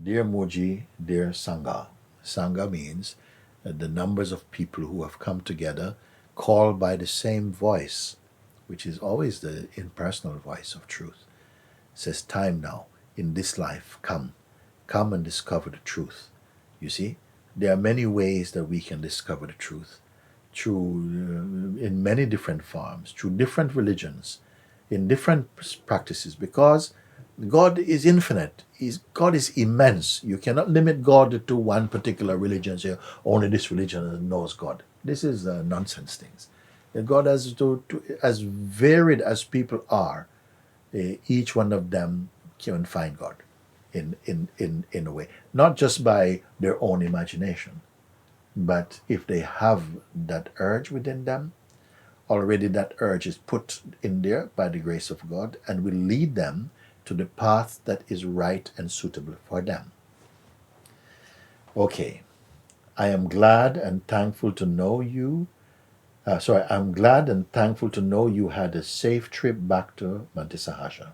Dear Muji, dear Sangha. Sangha means the numbers of people who have come together, called by the same voice, which is always the impersonal voice of truth. It says, time now, in this life, come and discover the truth. You see, there are many ways that we can discover the truth in many different forms, through different religions, in different practices, because God is infinite. God is immense. You cannot limit God to one particular religion. Say only this religion knows God. This is nonsense things. God has as varied as people are. Each one of them can find God in a way, not just by their own imagination, but if they have that urge within them, already that urge is put in there by the grace of God and will lead them to the path that is right and suitable for them. Okay, I am glad and thankful to know you. I'm glad and thankful to know you had a safe trip back to Mantisahasha.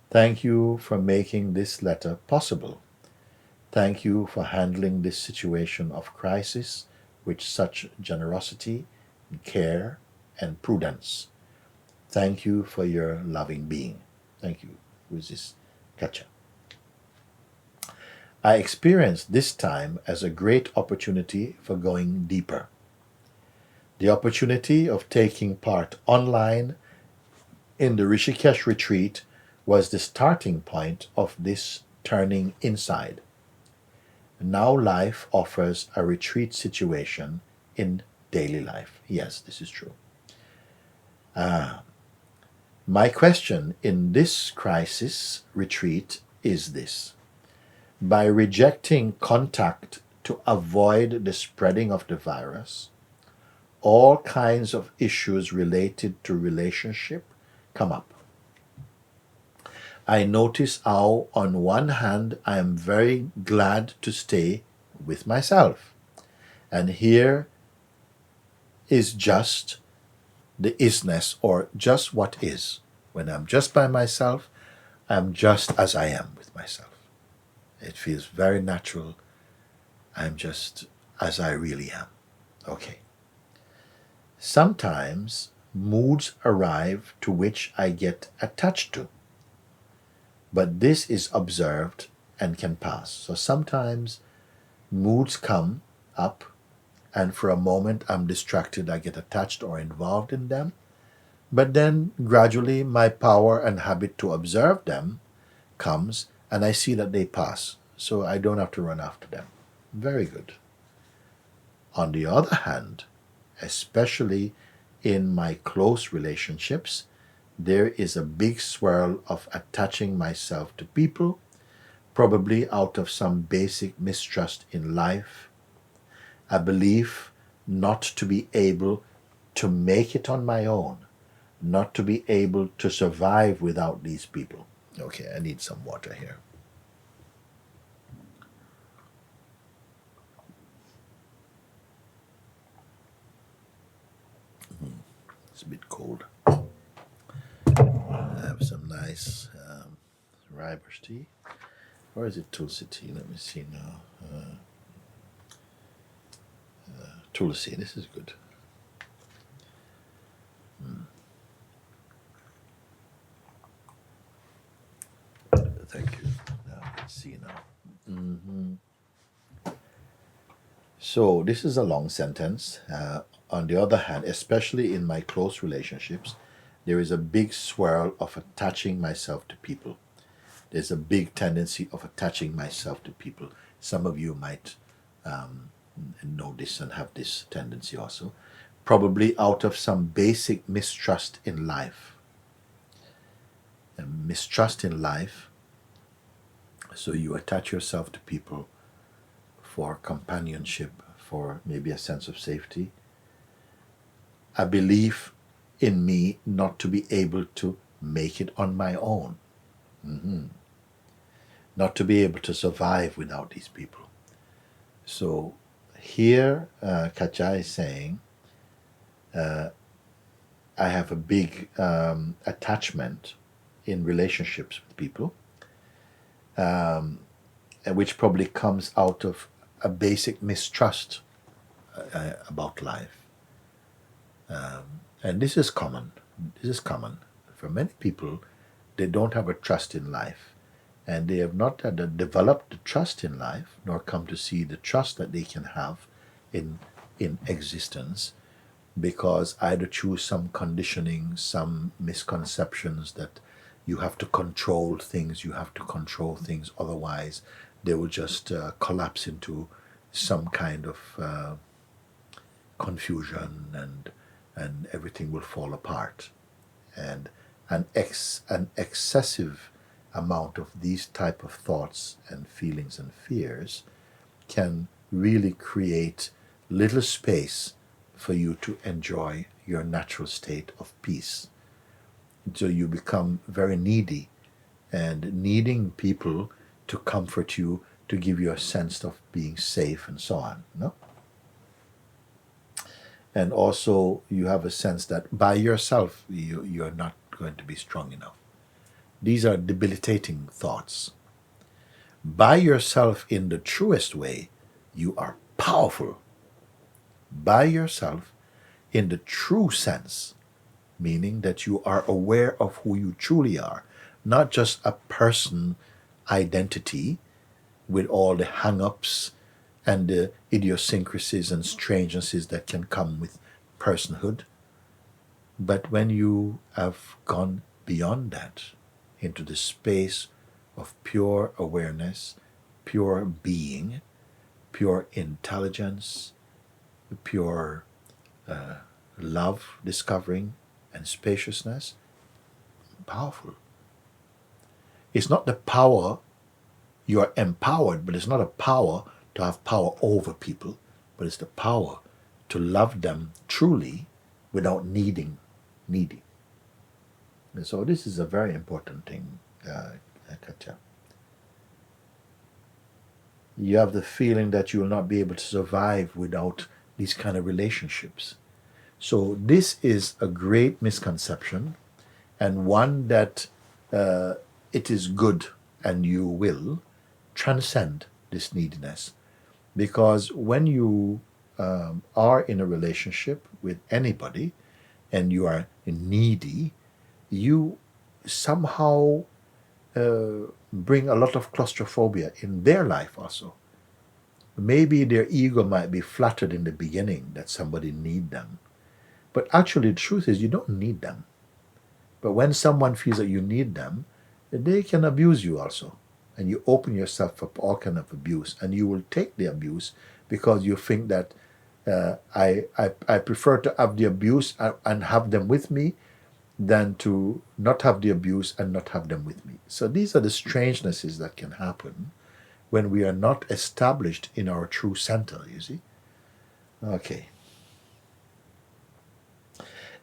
Thank you for making this letter possible. Thank you for handling this situation of crisis with such generosity, care, and prudence. Thank you for your loving being. Thank you. Who is this? Kacha. I experienced this time as a great opportunity for going deeper. The opportunity of taking part online in the Rishikesh retreat was the starting point of this turning inside. Now life offers a retreat situation in daily life. Yes, this is true. My question in this crisis retreat is this. By rejecting contact to avoid the spreading of the virus, all kinds of issues related to relationship come up. I notice how, on one hand, I am very glad to stay with myself. And here is just the isness, or just what is. When I'm just by myself, I'm just as I am with myself. It feels very natural. I'm just as I really am. Okay. Sometimes moods arrive to which I get attached to, but this is observed and can pass. So sometimes moods come up, and for a moment I'm distracted, I get attached or involved in them. But then gradually my power and habit to observe them comes, and I see that they pass, so I don't have to run after them. Very good. On the other hand, especially in my close relationships, there is a big swirl of attaching myself to people, probably out of some basic mistrust in life, a belief not to be able to make it on my own, not to be able to survive without these people. Okay, I need some water here. It's a bit cold. I have some nice rooibos tea. Or is it Tulsi tea? Let me see now. Tulsi, this is good. Thank you. Now, let's see now. So, this is a long sentence. On the other hand, especially in my close relationships, there is a big swirl of attaching myself to people. There's a big tendency of attaching myself to people. Some of you might know this and have this tendency also, probably out of some basic mistrust in life. And mistrust in life, so you attach yourself to people for companionship, for maybe a sense of safety, a belief in me not to be able to make it on my own, not to be able to survive without these people. So here, Kacha is saying, I have a big attachment in relationships with people, and which probably comes out of a basic mistrust about life. And this is common. This is common. For many people, they don't have a trust in life. And they have not developed the trust in life, nor come to see the trust that they can have in existence, because either through some conditioning, some misconceptions that you have to control things, otherwise they will just collapse into some kind of confusion, and everything will fall apart. And an excessive amount of these type of thoughts and feelings and fears can really create little space for you to enjoy your natural state of peace. So you become very needy, and needing people to comfort you, to give you a sense of being safe and so on. No? And also you have a sense that by yourself you're not going to be strong enough. These are debilitating thoughts. By yourself, in the truest way, you are powerful. By yourself, in the true sense, meaning that you are aware of who you truly are, not just a person identity with all the hang-ups and the idiosyncrasies and strangenesses that can come with personhood. But when you have gone beyond that, into the space of pure awareness, pure being, pure intelligence, pure love discovering, and spaciousness, powerful. It's not the power, you are empowered, but it's not a power to have power over people, but it's the power to love them truly without needing. And so this is a very important thing, Katya. You have the feeling that you will not be able to survive without these kind of relationships. So this is a great misconception, and one that it is good, and you will transcend this neediness. Because when you are in a relationship with anybody and you are needy, you somehow bring a lot of claustrophobia in their life also. Maybe their ego might be flattered in the beginning that somebody need them. But actually the truth is you don't need them. But when someone feels that you need them, they can abuse you also. And you open yourself up all kind of abuse, and you will take the abuse because you think that I prefer to have the abuse and have them with me than to not have the abuse and not have them with me. So these are the strangenesses that can happen when we are not established in our true center, you see. Okay.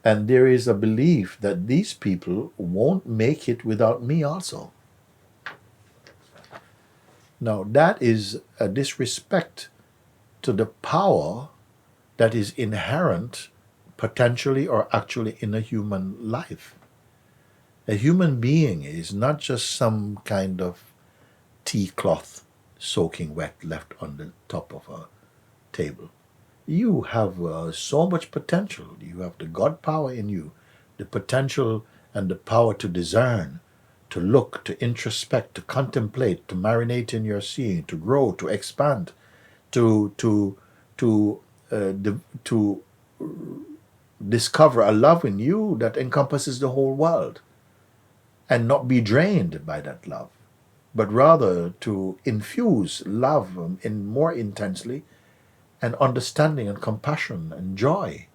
And there is a belief that these people won't make it without me also. Now, that is a disrespect to the power that is inherent, potentially or actually, in a human life. A human being is not just some kind of tea cloth soaking wet left on the top of a table. You have so much potential. You have the God power in you, the potential and the power to discern, to look, to introspect, to contemplate, to marinate in your seeing, to grow, to expand, to discover a love in you that encompasses the whole world, and not be drained by that love, but rather to infuse love in more intensely, and understanding and compassion and joy.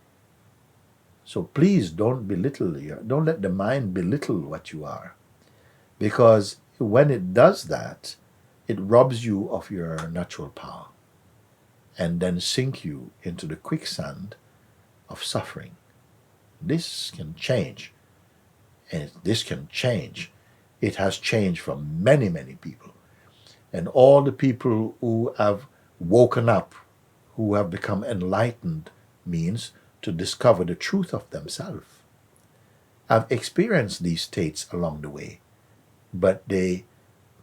So please don't let the mind belittle what you are, because when it does that, it robs you of your natural power and then sink you into the quicksand of suffering. This can change, and this can change. It has changed for many, many people. And all the people who have woken up, who have become enlightened, means to discover the truth of themselves. I've experienced these states along the way, but they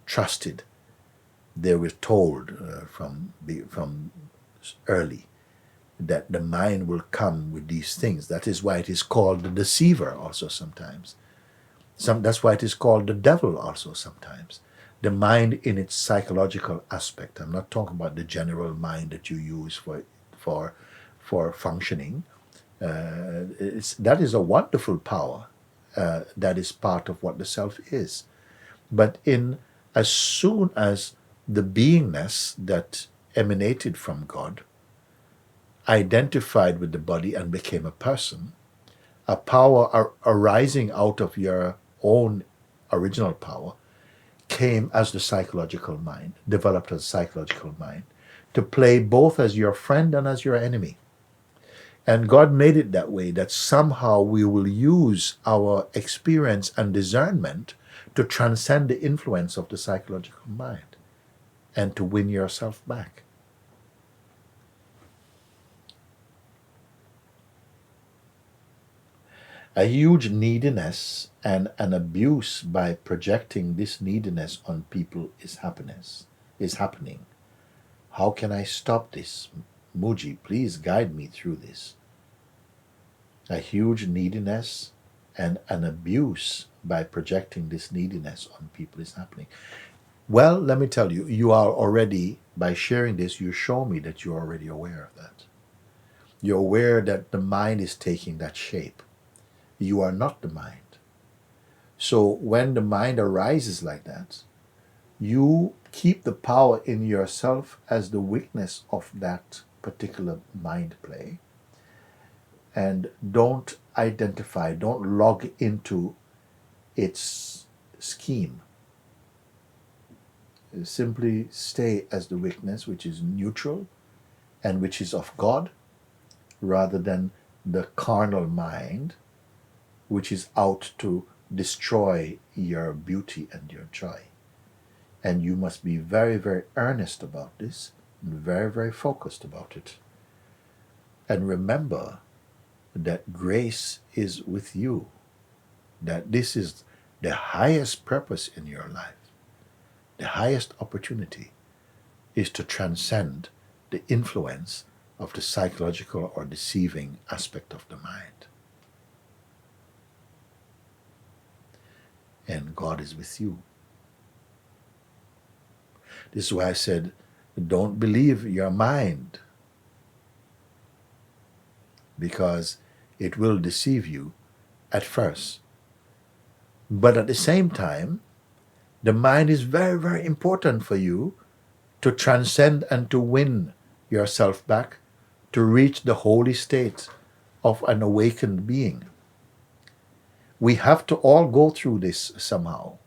trusted They were told from early that the mind will come with these things. That is why it is called the deceiver also sometimes. That's why it is called the devil also sometimes. The mind in its psychological aspect. I'm not talking about the general mind that you use for for functioning. That is a wonderful power. That is part of what the self is. But in as soon as the beingness that emanated from God identified with the body and became a person, a power arising out of your own original power came as the psychological mind, developed as a psychological mind, to play both as your friend and as your enemy. And God made it that way, that somehow we will use our experience and discernment to transcend the influence of the psychological mind and to win yourself back. A huge neediness and an abuse by projecting this neediness on people is happening. How can I stop this? Muji, please guide me through this. A huge neediness and an abuse by projecting this neediness on people is happening. Well, let me tell you, you are already, by sharing this, you show me that you're already aware of that. You're aware that the mind is taking that shape. You are not the mind. So when the mind arises like that, you keep the power in yourself as the weakness of that particular mind play, and don't log into its scheme. Simply stay as the weakness, which is neutral and which is of God, rather than the carnal mind, which is out to destroy your beauty and your joy. And you must be very, very earnest about this and very, very focused about it. And remember that grace is with you, that this is the highest purpose in your life. The highest opportunity is to transcend the influence of the psychological or deceiving aspect of the mind. And God is with you. This is why I said, don't believe your mind, because it will deceive you at first. But at the same time, the mind is very, very important for you to transcend and to win yourself back, to reach the holy state of an awakened being. We have to all go through this somehow.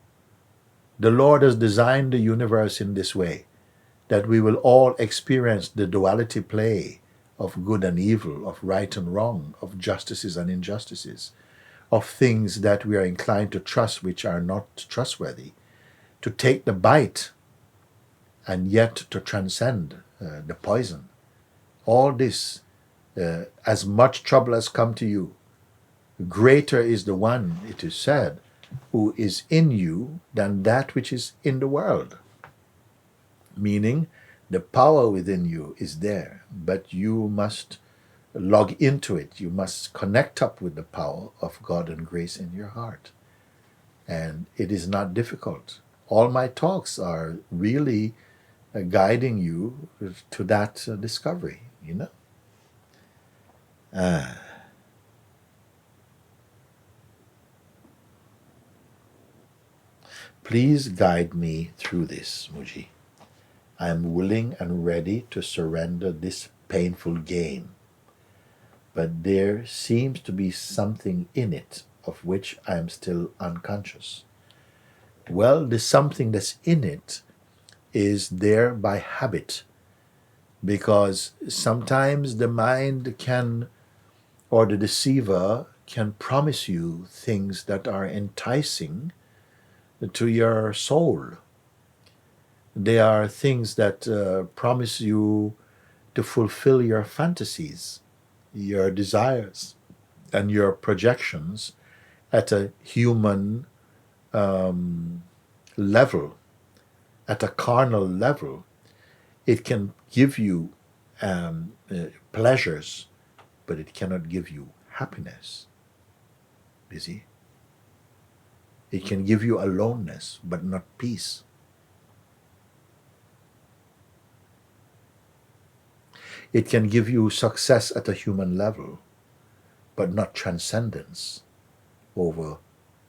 The Lord has designed the universe in this way, that we will all experience the duality play of good and evil, of right and wrong, of justices and injustices, of things that we are inclined to trust which are not trustworthy, to take the bite and yet to transcend the poison. All this, as much trouble has come to you, greater is the one, it is said, who is in you than that which is in the world. Meaning, the power within you is there, but you must log into it. You must connect up with the power of God and grace in your heart. And it is not difficult. All my talks are really guiding you to that discovery, you know. Please guide me through this, Muji. I am willing and ready to surrender this painful game, but there seems to be something in it of which I am still unconscious. Well, the something that's in it is there by habit, because sometimes the mind can, or the deceiver can promise you things that are enticing to your soul. They are things that promise you to fulfill your fantasies, your desires, and your projections at a human level. at a carnal level, it can give you pleasures, but it cannot give you happiness. You see? It can give you aloneness, but not peace. It can give you success at a human level, but not transcendence over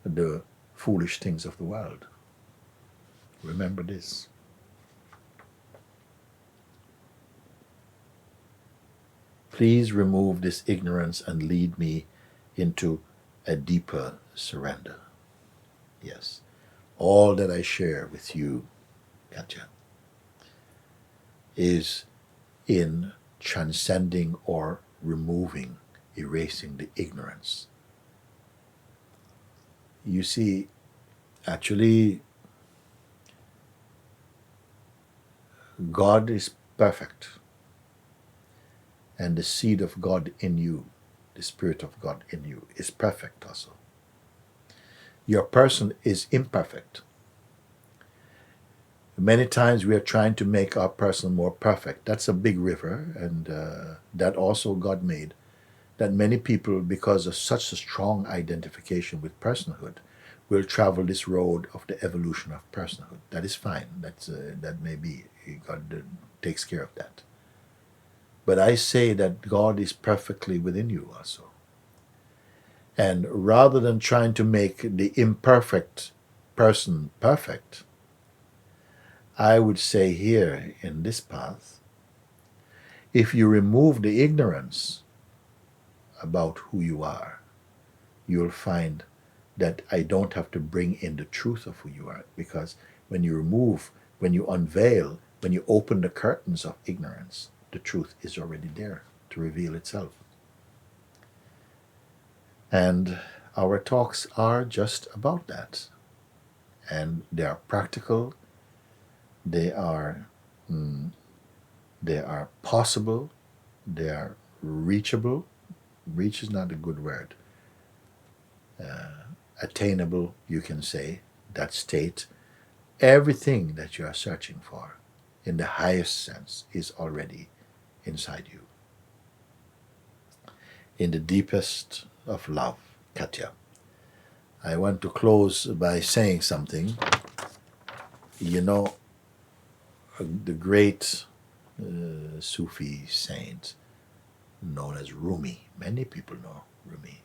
the foolish things of the world. Remember this. Please remove this ignorance and lead me into a deeper surrender. Yes, all that I share with you, Katya, is in transcending or removing, erasing the ignorance. You see, actually, God is perfect, and the seed of God in you, the Spirit of God in you, is perfect also. Your person is imperfect. Many times we are trying to make our person more perfect. That's a big river, and that also God made. That many people, because of such a strong identification with personhood, will travel this road of the evolution of personhood. That is fine. That may be. God takes care of that. But I say that God is perfectly within you also. And rather than trying to make the imperfect person perfect, I would say here in this path, if you remove the ignorance about who you are, you'll find that I don't have to bring in the truth of who you are, because when you remove, when you unveil, when you open the curtains of ignorance, the truth is already there to reveal itself. And our talks are just about that. And they are practical, they are possible, they are reachable. Reach is not a good word. Attainable, you can say, that state. Everything that you are searching for, in the highest sense, is already inside you. In the deepest of love, Katya. I want to close by saying something. You know, the great Sufi saint known as Rumi, many people know Rumi.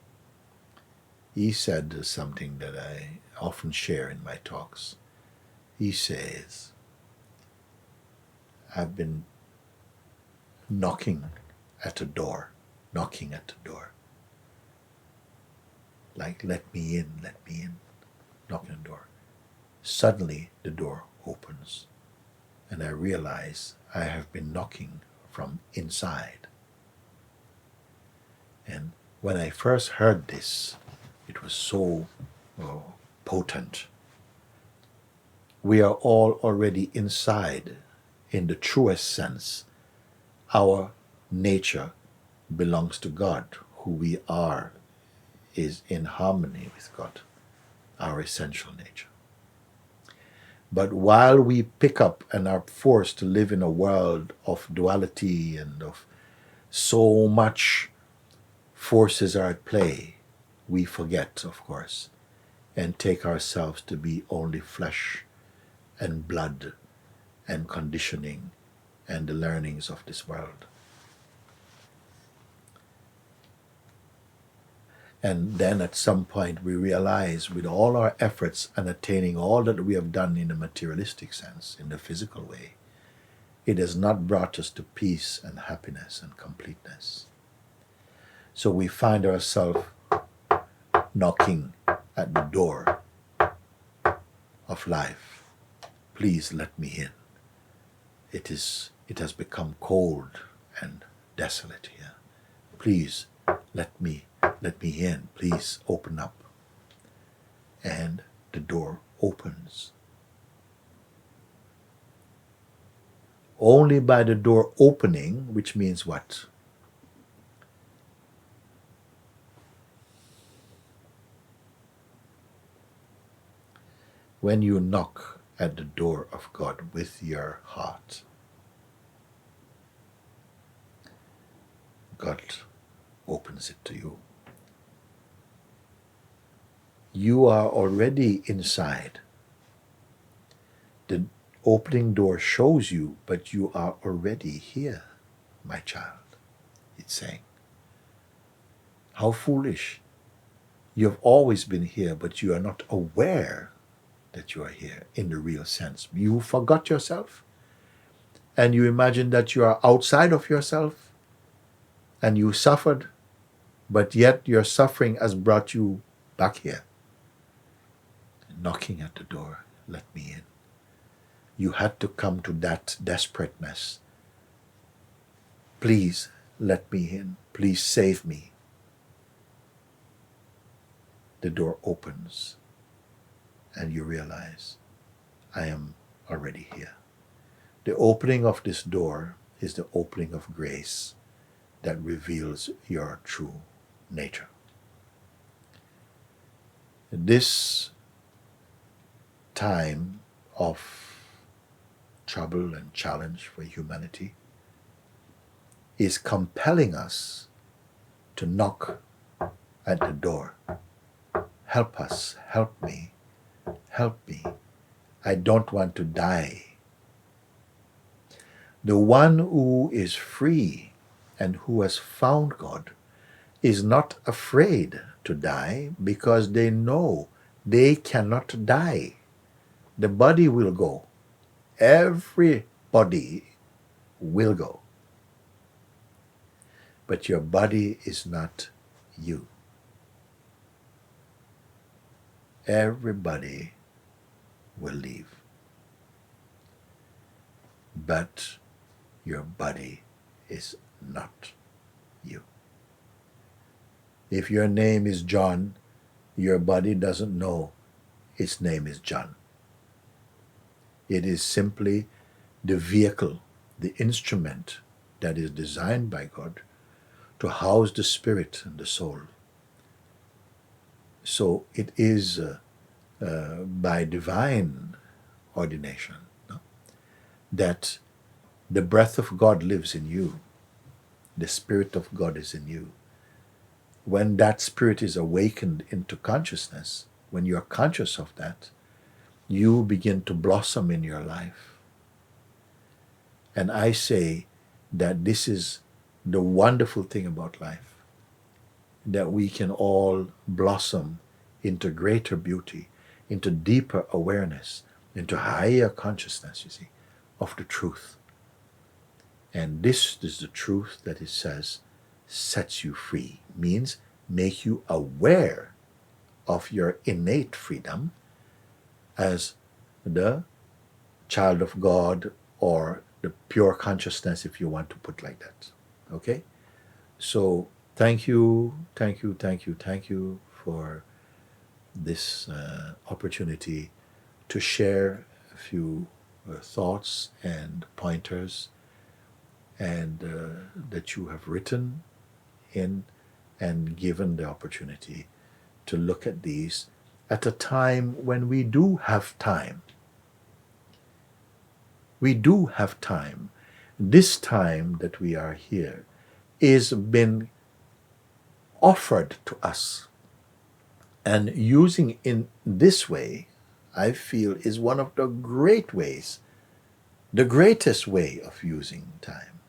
He said something that I often share in my talks. He says, I've been knocking at a door, knocking at the door. Like, let me in, knocking on the door. Suddenly the door opens, and I realize I have been knocking from inside. And when I first heard this, it was so potent. We are all already inside, in the truest sense. Our nature belongs to God. Who we are is in harmony with God, our essential nature. But while we pick up and are forced to live in a world of duality and of so much forces are at play, we forget, of course, and take ourselves to be only flesh and blood and conditioning and the learnings of this world. And then at some point we realize, with all our efforts and attaining all that we have done in a materialistic sense, in the physical way, it has not brought us to peace and happiness and completeness. So we find ourselves knocking at the door of life. Please let me in. It has become cold and desolate here. Please let me in. Please open up. And the door opens. Only by the door opening, which means what? When you knock, at the door of God with your heart, God opens it to you. You are already inside. The opening door shows you, but you are already here, my child, it's saying. How foolish. You have always been here, but you are not aware that you are here in the real sense. You forgot yourself, and you imagine that you are outside of yourself, and you suffered, but yet your suffering has brought you back here. Knocking at the door, let me in. You had to come to that desperateness. Please let me in. Please save me. The door opens and you realize, I am already here. The opening of this door is the opening of grace that reveals your true nature. This time of trouble and challenge for humanity is compelling us to knock at the door. Help us, help me, help me. I don't want to die. The one who is free and who has found God is not afraid to die because they know they cannot die. The body will go. Every body will go. But your body is not you. Everybody will leave. But your body is not you. If your name is John, your body doesn't know its name is John. It is simply the vehicle, the instrument that is designed by God to house the spirit and the soul. So it is by divine ordination, no? That the breath of God lives in you. The Spirit of God is in you. When that spirit is awakened into consciousness, when you are conscious of that, you begin to blossom in your life. And I say that this is the wonderful thing about life, that we can all blossom into greater beauty, into deeper awareness, into higher consciousness, you see, of the truth. And this is the truth that it says sets you free, means make you aware of your innate freedom as the child of God, or the pure consciousness, if you want to put like that. Okay? So thank you for this opportunity to share a few thoughts and pointers, and that you have written in and given the opportunity to look at these at a time when we do have time. We do have time. This time that we are here is been offered to us. And using in this way, I feel, is one of the great ways, the greatest way of using time.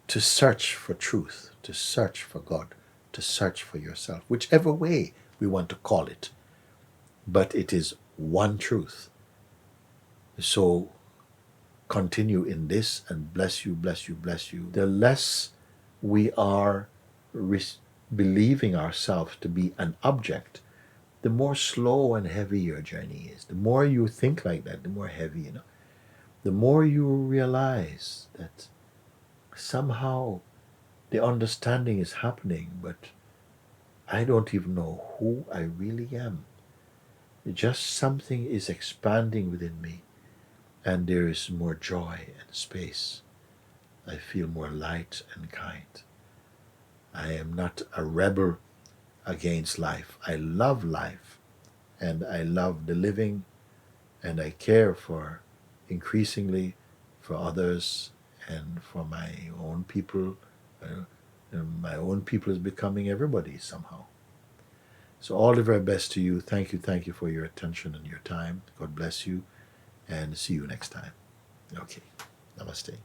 To search for truth, to search for God, to search for yourself, whichever way we want to call it. But it is one truth. So continue in this, and bless you, bless you, bless you. The less we are believing ourselves to be an object, the more slow and heavy your journey is. The more you think like that, the more heavy, you know. The more you realize that somehow the understanding is happening, but I don't even know who I really am. Just something is expanding within me, and there is more joy and space. I feel more light and kind. I am not a rebel against life. I love life, and I love the living, and I care for increasingly for others and for my own people. And my own people is becoming everybody somehow. So all the very best to you. Thank you for your attention and your time. God bless you, and see you next time. Okay. Namaste.